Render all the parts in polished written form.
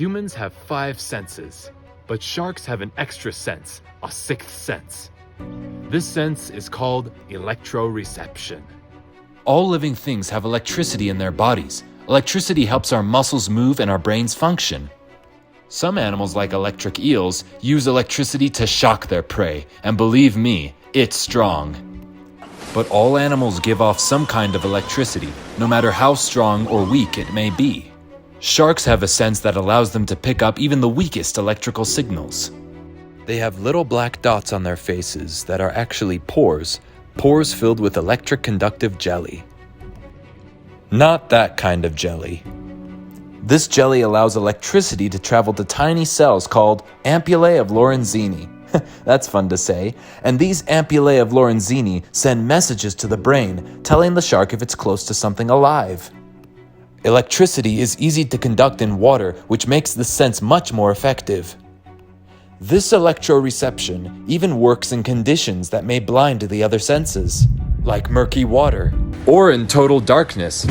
Humans have 5 senses, but sharks have an extra sense, a 6th sense. This sense is called electroreception. All living things have electricity in their bodies. Electricity helps our muscles move and our brains function. Some animals, like electric eels, use electricity to shock their prey, and believe me, it's strong. But all animals give off some kind of electricity, no matter how strong or weak it may be. Sharks have a sense that allows them to pick up even the weakest electrical signals. They have little black dots on their faces that are actually pores filled with electric conductive jelly. Not that kind of jelly. This jelly allows electricity to travel to tiny cells called ampullae of Lorenzini. That's fun to say. And these ampullae of Lorenzini send messages to the brain, telling the shark if it's close to something alive. Electricity is easy to conduct in water, which makes the sense much more effective. This electroreception even works in conditions that may blind the other senses, like murky water, or in total darkness.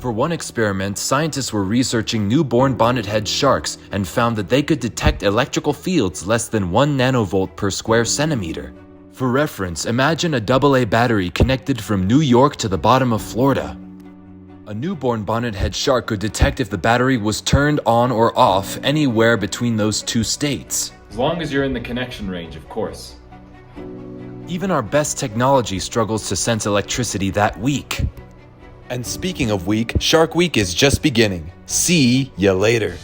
For one experiment, scientists were researching newborn bonnethead sharks and found that they could detect electrical fields less than 1 nanovolt per square centimeter. For reference, imagine a AA battery connected from New York to the bottom of Florida. A newborn bonnethead shark could detect if the battery was turned on or off anywhere between those two states. As long as you're in the connection range, of course. Even our best technology struggles to sense electricity that weak. And speaking of weak, Shark Week is just beginning. See ya later.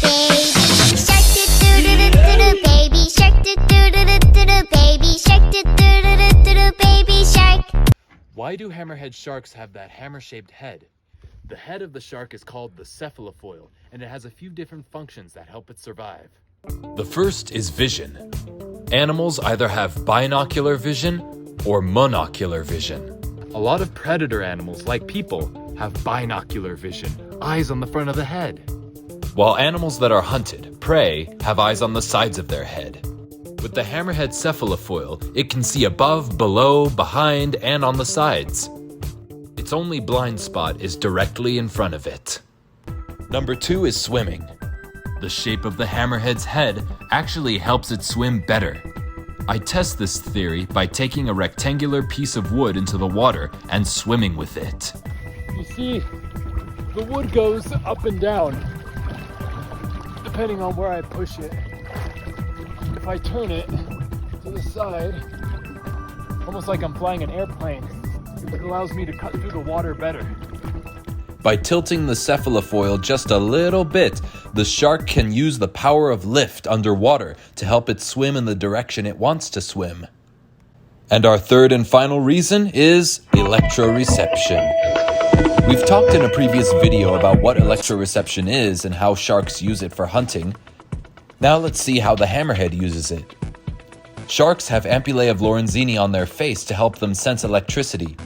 Baby shark do-do-do-do-do, baby shark do-do-do-do-do, baby shark do-do-do-do-do, baby shark. Why do hammerhead sharks have that hammer-shaped head? The head of the shark is called the cephalofoil, and it has a few different functions that help it survive. The first is vision. Animals either have binocular vision or monocular vision. A lot of predator animals, like people, have binocular vision, eyes on the front of the head. While animals that are hunted, prey, have eyes on the sides of their head. With the hammerhead cephalofoil, it can see above, below, behind, and on the sides. Its only blind spot is directly in front of it. Number 2 is swimming. The shape of the hammerhead's head actually helps it swim better. I test this theory by taking a rectangular piece of wood into the water and swimming with it. You see, the wood goes up and down, depending on where I push it. If I turn it to the side, almost like I'm flying an airplane, it allows me to cut through the water better. By tilting the cephalofoil just a little bit, the shark can use the power of lift underwater to help it swim in the direction it wants to swim. And our third and final reason is electroreception. We've talked in a previous video about what electroreception is and how sharks use it for hunting. Now let's see how the hammerhead uses it. Sharks have ampullae of Lorenzini on their face to help them sense electricity.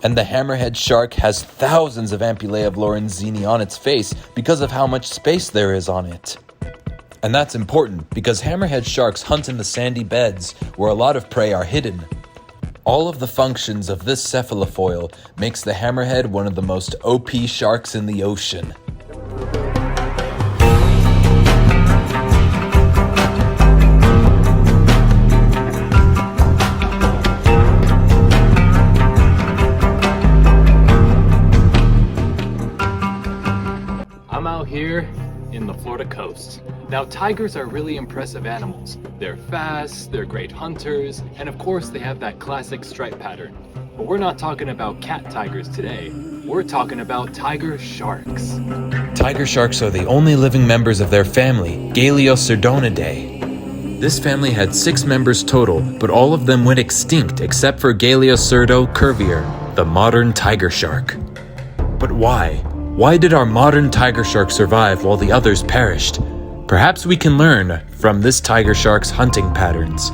And the hammerhead shark has thousands of ampullae of Lorenzini on its face because of how much space there is on it. And that's important because hammerhead sharks hunt in the sandy beds where a lot of prey are hidden. All of the functions of this cephalofoil makes the hammerhead one of the most OP sharks in the ocean. I'm out here in the Florida coast. Now, tigers are really impressive animals. They're fast, they're great hunters, and of course they have that classic stripe pattern. But we're not talking about cat tigers today. We're talking about tiger sharks. Tiger sharks are the only living members of their family, Galeosirdoниdae. This family had 6 members total, but all of them went extinct except for Galeosirdo curvior, the modern tiger shark. But why? Why did our modern tiger shark survive while the others perished? Perhaps we can learn from this tiger shark's hunting patterns.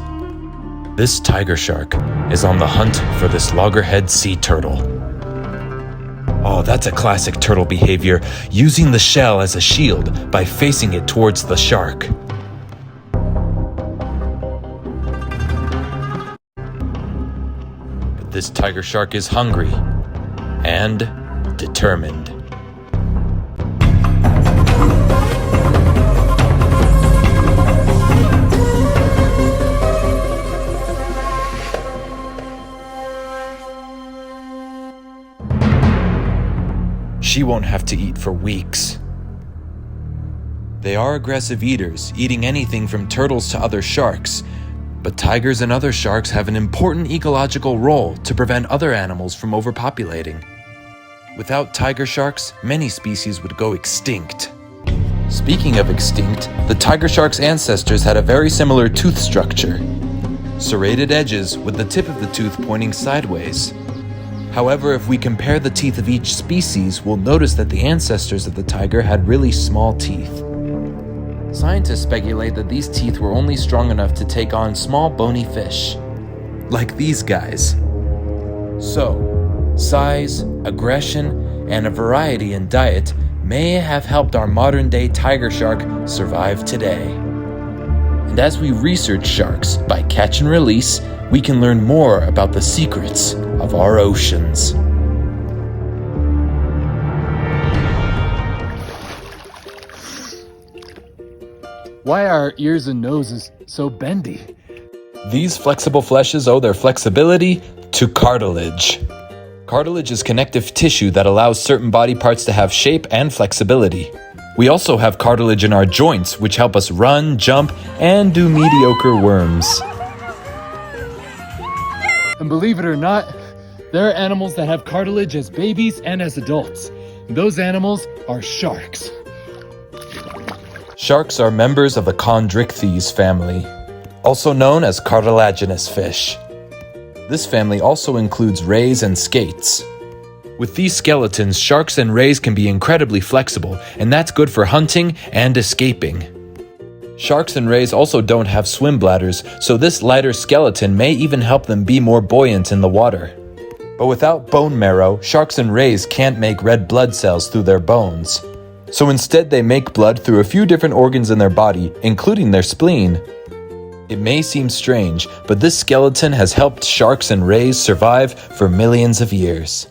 This tiger shark is on the hunt for this loggerhead sea turtle. Oh, that's a classic turtle behavior, using the shell as a shield by facing it towards the shark. But this tiger shark is hungry and determined. she won't have to eat for weeks. They are aggressive eaters, eating anything from turtles to other sharks, but tigers and other sharks have an important ecological role to prevent other animals from overpopulating. Without tiger sharks, many species would go extinct. Speaking of extinct, the tiger shark's ancestors had a very similar tooth structure. Serrated edges with the tip of the tooth pointing sideways. However, if we compare the teeth of each species, we'll notice that the ancestors of the tiger had really small teeth. Scientists speculate that these teeth were only strong enough to take on small bony fish, like these guys. So, size, aggression, and a variety in diet may have helped our modern-day tiger shark survive today. And as we research sharks by catch and release, we can learn more about the secrets of our oceans. Why are our ears and noses so bendy? These flexible fleshes owe their flexibility to cartilage. Cartilage is connective tissue that allows certain body parts to have shape and flexibility. We also have cartilage in our joints, which help us run, jump, and do mediocre worms. And believe it or not, there are animals that have cartilage as babies and as adults. Those animals are sharks. Sharks are members of the Chondrichthyes family, also known as cartilaginous fish. This family also includes rays and skates. With these skeletons, sharks and rays can be incredibly flexible, and that's good for hunting and escaping. Sharks and rays also don't have swim bladders, so this lighter skeleton may even help them be more buoyant in the water. But without bone marrow, sharks and rays can't make red blood cells through their bones. So instead they make blood through a few different organs in their body, including their spleen. It may seem strange, but this skeleton has helped sharks and rays survive for millions of years.